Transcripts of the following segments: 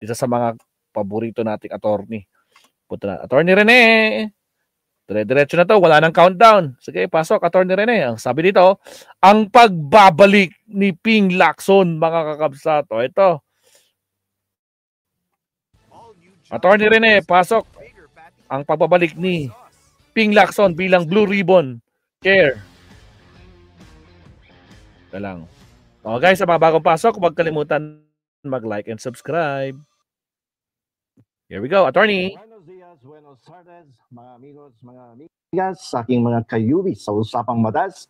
Isa sa mga paborito nating attorney. Punta na. Attorney Rene! Dire-diretso na to. Wala nang countdown. Sige, pasok, Attorney Rene. Ang sabi dito, ang pagbabalik ni Ping Lacson, mga kakabsato. Ito. Attorney Rene, pasok. Ang pagbabalik ni Ping Lacson bilang Blue Ribbon Chair. Ito lang. O guys, sa mga bagong pasok, huwag kalimutan mag-like and subscribe. Here we go, Attorney. Buenos dias, buenos tardes, mga amigos, mga amigas, sa aking mga kayubi sa Usapang Batas.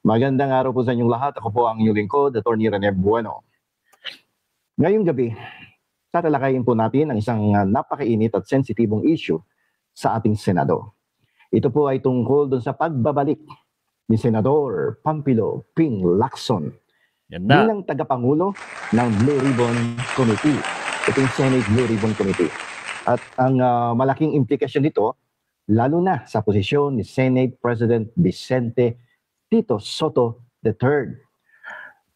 Magandang araw po sa inyong lahat. Ako po ang inyong lingkod, Attorney Rene Bueno. Ngayong gabi, tatalakayin po natin ang isang napakainit at sensitibong issue sa ating Senado. Ito po ay tungkol dun sa pagbabalik ni Senador Pampilo Ping Lacson bilang tagapangulo ng Blue Ribbon Committee. Ito yung Senate Blue Ribbon Committee. At ang malaking implikasyon nito, lalo na sa posisyon ni Senate President Vicente Tito Soto III.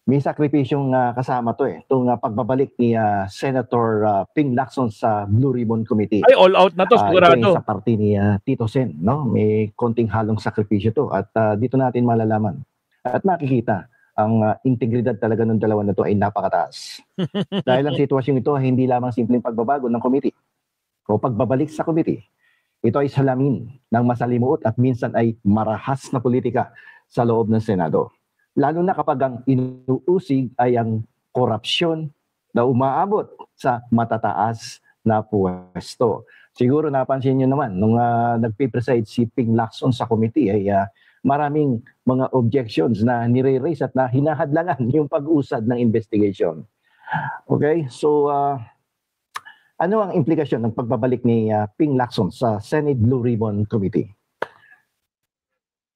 May sakripisyong kasama to itong pagbabalik ni Senator Ping Lacson sa Blue Ribbon Committee. Ay, all out na to, sigurado. Ito sa party ni Tito Sen, no? May konting halong sakripisyo to at dito natin malalaman at makikita ang integridad talaga ng dalawa na to ay napakataas. Dahil ang sitwasyong ito ay hindi lamang simpleng pagbabago ng committee o pagbabalik sa committee. Ito ay salamin ng masalimuot at minsan ay marahas na politika sa loob ng Senado. Lalo na kapag ang inuusig ay ang korupsyon na umaabot sa matataas na pwesto. Siguro napansin nyo naman, nung nagpipreside si Ping Lacson sa committee ay maraming mga objections na nire-raise at na hinahadlangan yung pag-usad ng investigation. Okay, so ano ang implikasyon ng pagbabalik ni Ping Lacson sa Senate Blue Ribbon Committee?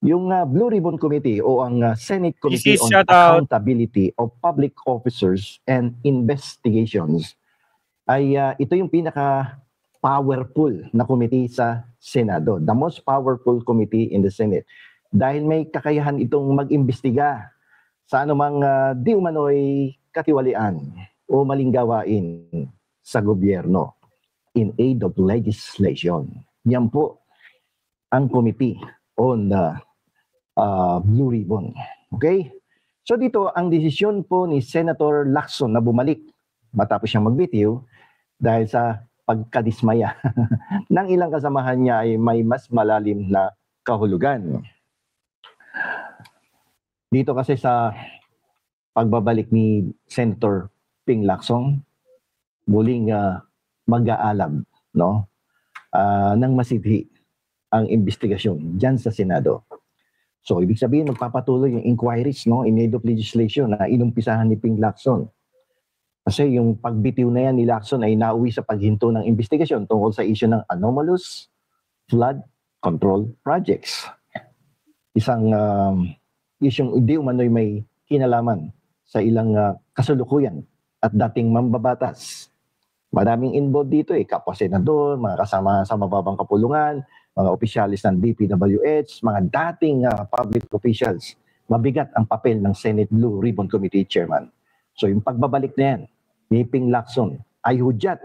Yung Blue Ribbon Committee o ang Senate Committee on Accountability of Public Officers and Investigations ay ito yung pinaka-powerful na committee sa Senado. The most powerful committee in the Senate. Dahil may kakayahan itong mag-imbestiga sa anumang di umano'y katiwalian o maling gawain sa gobyerno in aid of legislation. Yan po ang committee on the Blue Ribbon. Okay? So dito, ang desisyon po ni Senator Lacson na bumalik matapos siyang magbitiw dahil sa pagkadismaya ng ilang kasamahan niya ay may mas malalim na kahulugan. Dito kasi sa pagbabalik ni Senator Ping Lacson, muling mag-aalab, no? Ng masidhi ang investigasyon dyan sa Senado. So, ibig sabihin, magpapatuloy yung inquiries, no, in aid of legislation na inumpisahan ni Ping Lacson. Kasi yung pagbitiw na yan ni Lacson ay nauwi sa paghinto ng investigasyon tungkol sa issue ng anomalous flood control projects. Isang isyong hindi umano'y may kinalaman sa ilang kasulukuyan at dating mambabatas. Maraming involved dito kapwa senador, mga kasama sa mababang kapulungan, mga opisyalis ng DPWH, mga dating public officials. Mabigat ang papel ng Senate Blue Ribbon Committee Chairman. So yung pagbabalik na yan ni Ping Lacson ay hudyat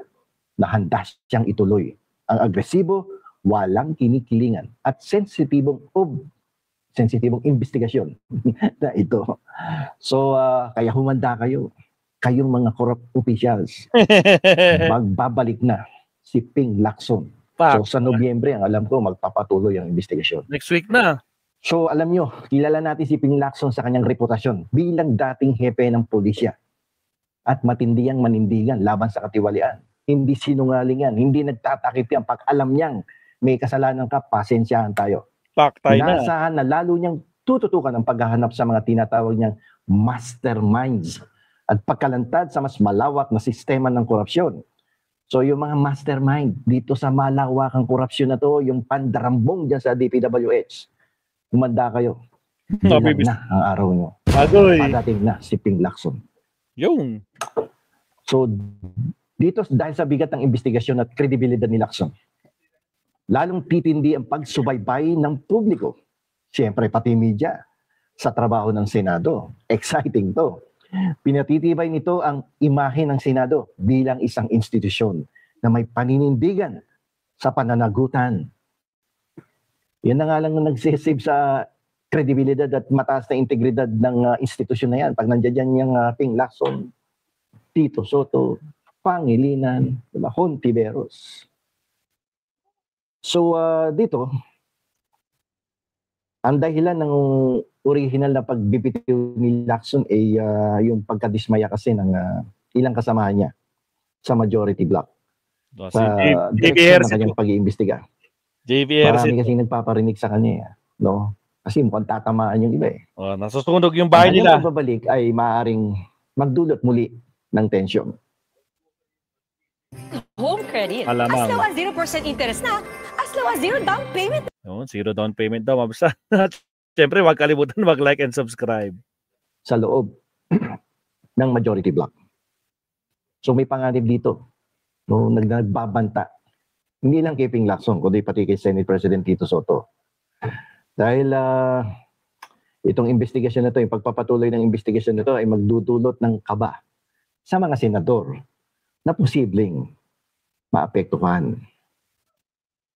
na handa siyang ituloy ang agresibo, walang kinikilingan at sensitibong investigasyon na ito. So kaya humanda kayo. Kayong mga corrupt officials, magbabalik na si Ping Lacson. So sa Nobyembre, ang alam ko, magpapatuloy ang investigasyon. Next week na. So alam nyo, kilala natin si Ping Lacson sa kanyang reputasyon bilang dating hepe ng pulisya at matindiyang manindigan laban sa katiwalian. Hindi sinungaling yan, hindi nagtatakip yan. Pag alam niyang may kasalanan ka, pasensyahan tayo. Inasahan na lalo niyang tututukan ang paghahanap sa mga tinatawag niyang masterminds at pagkalantad sa mas malawak na sistema ng korupsyon. So yung mga mastermind dito sa malawakang korupsyon na to, yung pandarambong dyan sa DPWH, humanda kayo. Bilang na ang araw nyo. Padating na si Ping Lacson. Yung. So dito, dahil sa bigat ng investigasyon at kredibilidad ni Lacson, lalong titindi ang pagsubaybay ng publiko. Siyempre pati media sa trabaho ng Senado. Exciting to. Pinatitibay nito ang imahe ng Senado bilang isang institusyon na may paninindigan sa pananagutan. Yan na nga lang na nagsisave sa kredibilidad at mataas na integridad ng institusyon na yan. Pag nandiyan yung Ping Lacson, Tito Soto, Pangilinan, diba? Hontiveros. So dito, ang dahilan ng original na pagbibitiw ni Lacson ay yung pagkadismaya kasi ng ilang kasamahan niya sa majority block. Sa direksyon ng kanyang pag-iimbestiga. Marami kasi nagpaparinig sa kanya. No? Kasi mukhang tatamaan yung iba eh. Nasusunog yung bahay nila. Ang pagbabalik ay maaaring magdulot muli ng tensyon. Home credit. Alamang. As low as 0% interest na, as low as 0 down payment. Zero down payment daw, mabasa. Siyempre, huwag kalimutan mag-like and subscribe. Sa loob ng majority block. So may panganib dito. No, nagbabanta. Hindi lang kay Ping Lacson, kundi pati kay Senate President Tito Soto. Dahil itong investigasyon na ito, yung pagpapatuloy ng investigasyon na ito ay magdudulot ng kaba sa mga senador na posibleng maapektuhan.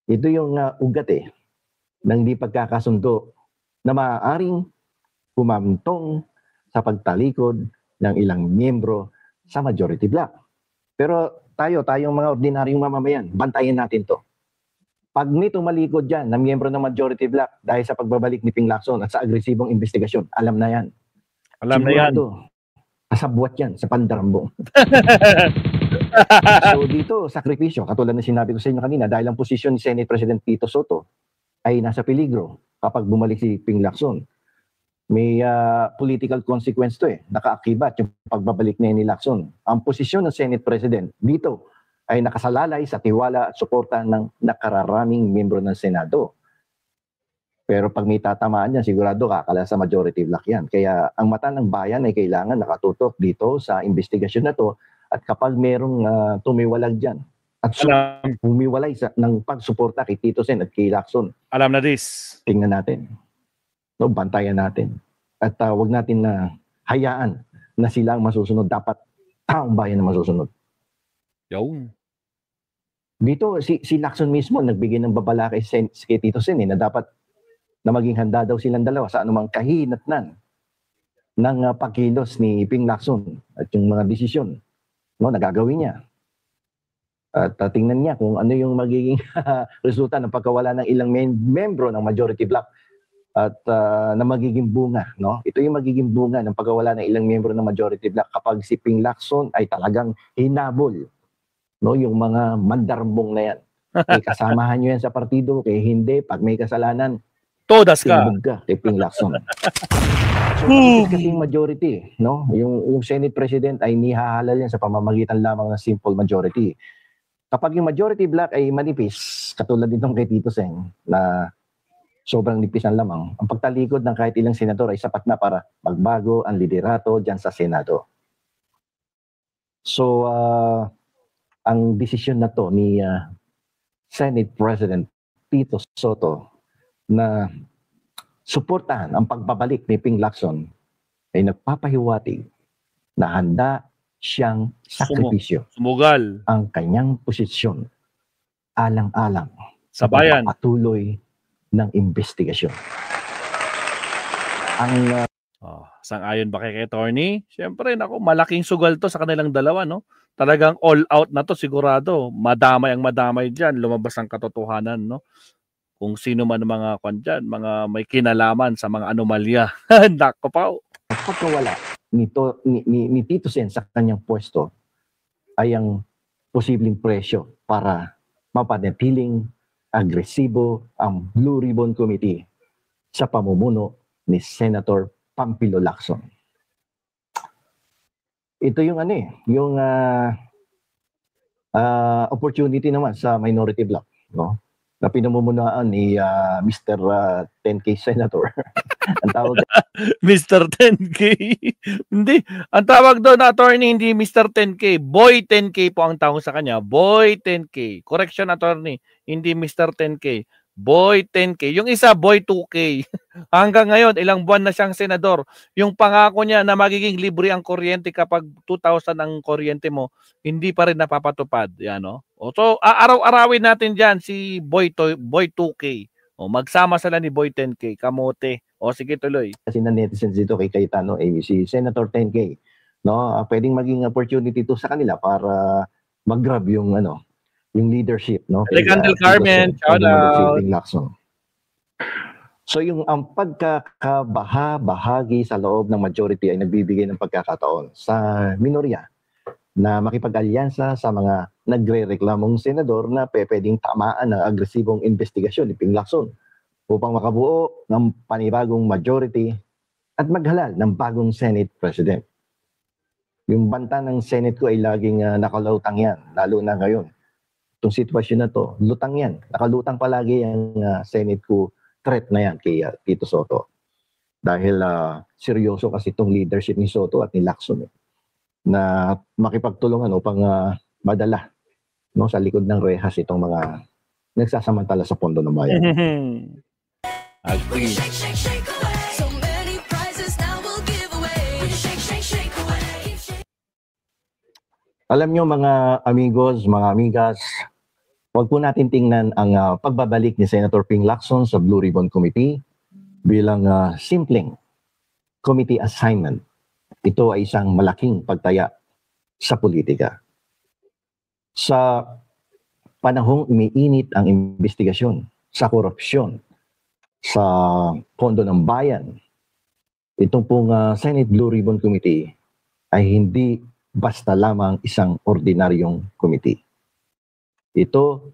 Ito yung ugat ng di pagkakasundo na maaaring humamtong sa pagtalikod ng ilang miyembro sa majority block. Pero tayong mga ordinaryong mamamayan, bantayan natin to. Pag may tumalikod dyan na miyembro ng majority block dahil sa pagbabalik ni Ping Lacson at sa agresibong investigasyon, alam na yan. Alam na yan. Kasabwat yan sa pandarambong. So dito, sakripisyo, katulad na sinabi ko sa inyo kanina, dahil ang posisyon ni Senate President Tito Soto ay nasa peligro kapag bumalik si Ping Lacson. May political consequence to Nakaakibat yung pagbabalik ni Lacson. Ang posisyon ng Senate President dito ay nakasalalay sa tiwala at suporta ng nakararaming miyembro ng Senado. Pero pag may tatamaan yan, sigurado kakala sa majority block yan. Kaya ang mata ng bayan ay kailangan nakatutok dito sa investigasyon na to. At kapag merong tumiwalag dyan at humiwalay ng pagsuporta kay Tito Sen at kay Lacson. Alam na this. Tingnan natin. No, bantayan natin. At wag natin na hayaan na sila ang masusunod. Dapat taong bayan na masusunod. Yung. Dito, si Lacson mismo nagbigay ng babala kay Tito Sen na dapat na maging handa daw silang dalawa sa anumang kahinatnan ng pagkilos ni Ping Lacson at yung mga desisyon nagagawin niya. At tingnan niya kung ano yung magiging resulta ng pagkawala ng ilang membro ng majority block at na magiging bunga. Ito yung magiging bunga ng pagkawala ng ilang membro ng majority block kapag si Ping Lacson ay talagang hinabol yung mga mandarambong na yan. Kaya kasamahan nyo yan sa partido, kaya hindi, pag may kasalanan, todas ka. Kay Ping Lacson. So, kasi yung majority, yung Senate President ay nihahalal yan sa pamamagitan lamang ng simple majority. Kapag yung majority block ay manipis, katulad nitong kay Tito Sen, na sobrang nipis ng lamang, ang pagtalikod ng kahit ilang senador ay sapat na para magbago ang liderato dyan sa Senado. So, ang desisyon na to ni Senate President Tito Soto na suportahan ang pagbabalik ni Ping Lacson ay nagpapahiwatig na handa siyang sakripisyo. Sumugal ang kanyang posisyon alang-alang sa bayan patuloy ng investigasyon. Ang sang-ayon ba kay Tony? Siyempre, malaking sugal to sa kanilang dalawa, Talagang all out na to sigurado. Madamay ang madamay diyan, lumabas ang katotohanan, Kung sino man mga mga may kinalaman sa mga anomalya. Nako pa. Pagkawala ni Tito Sen sa kanyang pwesto ay ang posibleng presyo para mapanatiling agresibo ang Blue Ribbon Committee sa pamumuno ni Senator Pampilo Lacson. Ito yung yung opportunity naman sa minority block, na pinamumunuan ni Mr. 10K Senator. Ang tawag Mr. 10K. Hindi, ang tawag doon na attorney hindi Mr. 10K, Boy 10K po ang tawag sa kanya. Boy 10K. Correction attorney, hindi Mr. 10K. Boy 10K. Yung isa, Boy 2K. Hanggang ngayon, ilang buwan na siyang senador. Yung pangako niya na magiging libre ang kuryente kapag 2,000 ang kuryente mo, hindi pa rin napapatupad. Yan, no? So, araw-arawin natin dyan si Boy 2K. Magsama sila ni Boy 10K. Kamote. Sige, tuloy. Kasi na netizens dito kay Cayetano, si Senator 10K, no? Pwedeng maging opportunity to sa kanila para mag-grab yung yung leadership, no? Candle Carmen, shout out. So yung ang pagkakabaha-bahagi sa loob ng majority ay nagbibigay ng pagkakataon sa minorya na makipag-alyansa sa mga nagre-reklamong senador na pwedeng tamaan ng agresibong investigasyon ni Ping Lacson upang makabuo ng panibagong majority at maghalal ng bagong Senate President. Yung banta ng Senate ko ay laging nakalutang yan, lalo na ngayon. Itong sitwasyon na to, lutang yan. Nakalutang palagi ang Senate ko threat na yan kay Tito Soto. Dahil seryoso kasi itong leadership ni Soto at ni Lacson na makipagtulungan upang madala sa likod ng rehas itong mga nagsasamantala sa pondo ng bayan. Agree. Alam nyo mga amigos, mga amigas, huwag po natin tingnan ang pagbabalik ni Senator Ping Lacson sa Blue Ribbon Committee bilang simpleng committee assignment. Ito ay isang malaking pagtaya sa politika. Sa panahong umiinit ang investigasyon sa korupsyon sa pondo ng bayan, itong pong Senate Blue Ribbon Committee ay hindi basta lamang isang ordinaryong committee. Ito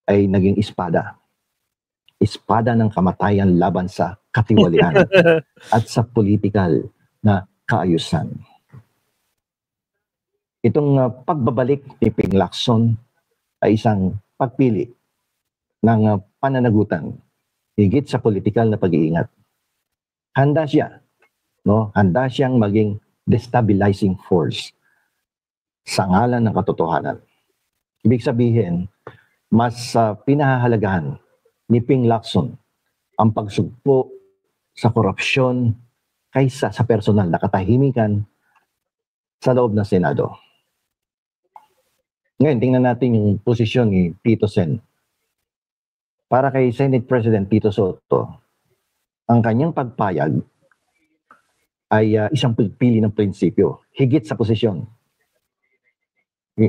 ay naging espada. Espada ng kamatayan laban sa katiwalian at sa politikal na kaayusan. Itong pagbabalik ni Ping Lacson ay isang pagpili ng pananagutan higit sa politikal na pag-iingat. Handa siya, handa siyang maging destabilizing force sa ngalan ng katotohanan. Ibig sabihin, mas pinahahalagahan ni Ping Lacson ang pagsugpo sa korupsyon kaysa sa personal na katahimikan sa loob ng Senado. Ngayon, tingnan natin yung posisyon ni Tito Sen. Para kay Senate President Tito Soto, ang kanyang pagpayag ay isang pagpili ng prinsipyo, higit sa posisyon.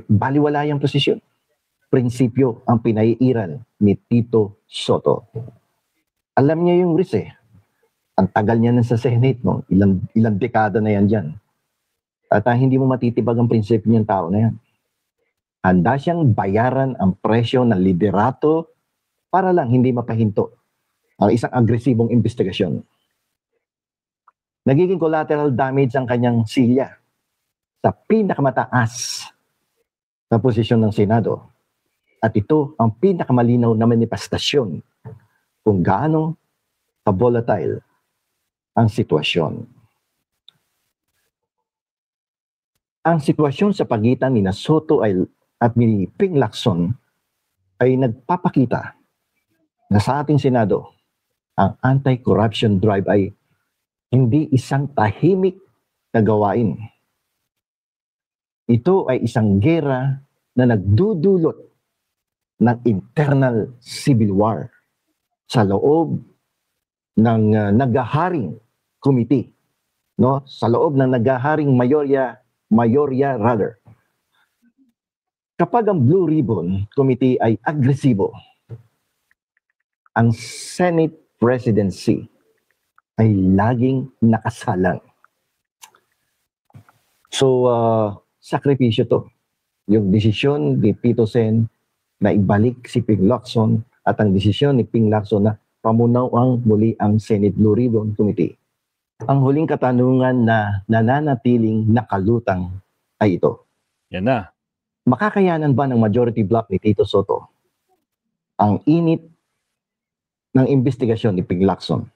Baliwala yung posisyon. Prinsipyo ang pinaiiral ni Tito Soto. Alam niya yung risk Ang tagal niya na sa Senate, ilang dekada na yan dyan. At hindi mo matitibag ang prinsipyo ng tao na yan. Handa siyang bayaran ang presyo ng liderato para lang hindi mapahinto ang isang agresibong investigasyon. Nagiging collateral damage ang kanyang silya sa pinakamataas na posisyon ng Senado. At ito ang pinakamalinaw na manifestasyon kung gaano ka-volatile ang sitwasyon. Ang sitwasyon sa pagitan ni Soto at ni Ping Lacson ay nagpapakita na sa ating Senado, ang anti-corruption drive ay hindi isang tahimik na gawain. Ito ay isang gera na nagdudulot ng internal civil war sa loob ng naghaharing committee, sa loob ng naghaharing mayorya rather. Kapag ang Blue Ribbon Committee ay agresibo, ang Senate presidency ay laging nakasalang. So, sakripisyo to. Yung desisyon ni Tito Sen na ibalik si Ping Lacson at ang desisyon ni Ping Lacson na pamunaw ang muli ang Senate Blue Ribbon Committee. Ang huling katanungan na nananatiling nakalutang ay ito. Yan na. Makakayanan ba ng majority bloc ni Tito Soto ang init ng investigasyon ni Ping Lacson?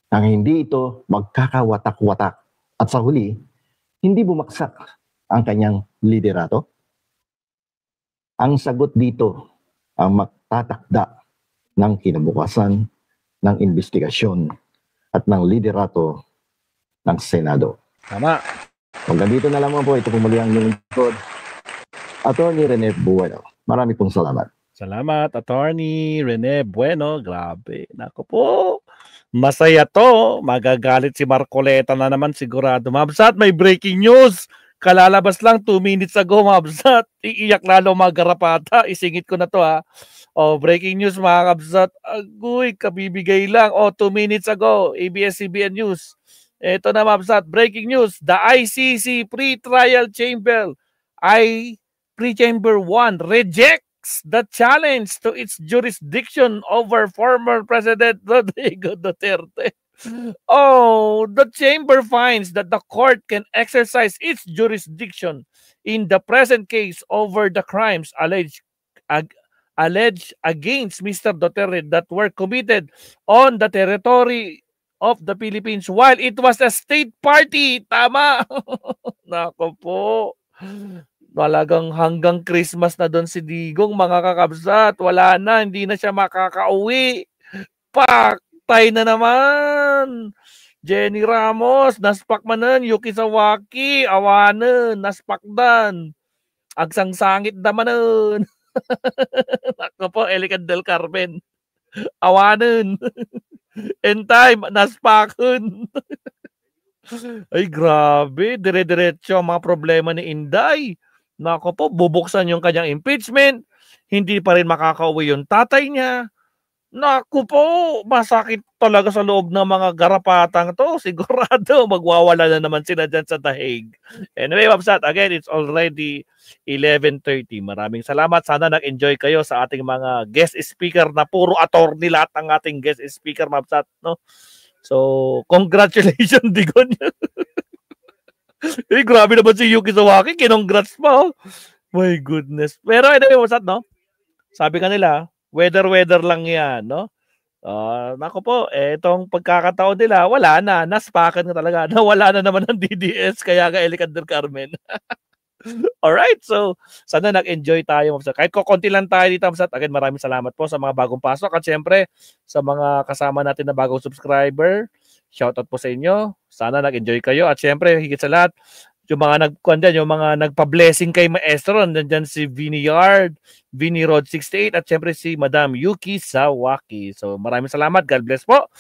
Nang hindi ito magkakawatak-watak at sa huli, hindi bumaksak ang kanyang liderato? Ang sagot dito ang magtatakda ng kinabukasan, ng investigasyon, at ng liderato ng Senado. Tama. Hanggang dito na lamang po, ito po muli ang inyong lingkod, Atty. Rene Bueno. Marami pong salamat. Salamat, Attorney Rene Bueno. Grabe. Nako po. Masaya to. Magagalit si Marcoleta na naman sigurado. Mabsat, may breaking news. Kalalabas lang 2 minutes ago, Mabsat. Iiyak lalo mga garapata. Isingit ko na to ha. Oh, breaking news mga Kabsat. Agoy, kabibigay lang. Oh, 2 minutes ago, ABS-CBN News. Ito na Mabsat. Breaking news. The ICC Pre-Trial Chamber Pre-Chamber 1 rejects the challenge to its jurisdiction over former President Rodrigo Duterte. Oh, the chamber finds that the court can exercise its jurisdiction in the present case over the crimes alleged against Mr. Duterte that were committed on the territory of the Philippines while it was a state party. Tama. Nako po. Talagang hanggang Christmas na doon si Digong, mga kakabsat. Wala na, hindi na siya makakauwi. Paktay na naman. Jenny Ramos, naspakmanan. Yuki Sawaki, awanan, naspakdan. Agsangsangit damanan. Ako po, Elican del Carmen. Awanan. In time, naspakun. Ay, grabe. Dire-diretso ang mga problema ni Inday. Nako po, bubuksan yung kanyang impeachment. Hindi pa rin makakauwi yung tatay niya. Naku po, masakit talaga sa loob ng mga garapatang to. Sigurado, magwawala na naman sila dyan sa dahig. Anyway, Mabsat, again, it's already 11:30. Maraming salamat. Sana nag-enjoy kayo sa ating mga guest speaker na puro attorney lahat ng ating guest speaker, Mabsat. No? So, congratulations, Digon. Eh, grabe naman si Yuki Sawaki. Kinongrats pa, oh. My goodness. Pero anyway, Mabsat, no? Sabi kanila, weather lang yan, no? Nako po, itong pagkakataon nila, wala na, naspakan na talaga. Nawala na naman ng DDS, kaya ka Elican del Carmen. Alright, so sana nag-enjoy tayo. Kahit konti lang tayo dito, Mabsat. Again, maraming salamat po sa mga bagong pasok at syempre sa mga kasama natin na bagong subscriber. Shoutout po sa inyo. Sana nag-enjoy kayo at syempre, higit sa lahat, yung mga nagpa-blessing kay Maestro, nandiyan si Vinny Yard, Vinny Rod 68 at syempre si Madam Yuki Sawaki. So maraming salamat. God bless po.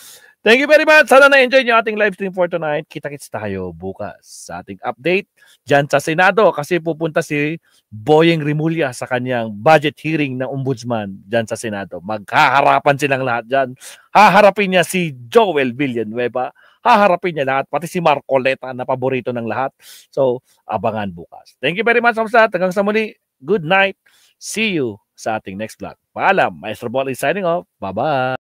Thank you very much. Sana na-enjoy niyo ating live stream for tonight. Kita-kits tayo bukas sa ating update dyan sa Senado kasi pupunta si Boyeng Rimulya sa kanyang budget hearing ng Ombudsman dyan sa Senado. Magkaharapan silang lahat dyan. Haharapin niya si Joel Villanueva. Haharapin niya lahat, pati si Marcoleta na paborito ng lahat. So, abangan bukas. Thank you very much, Mabsat. Hanggang sa muli, good night. See you sa ating next vlog. Paalam. Maestro Ball is signing off. Bye-bye.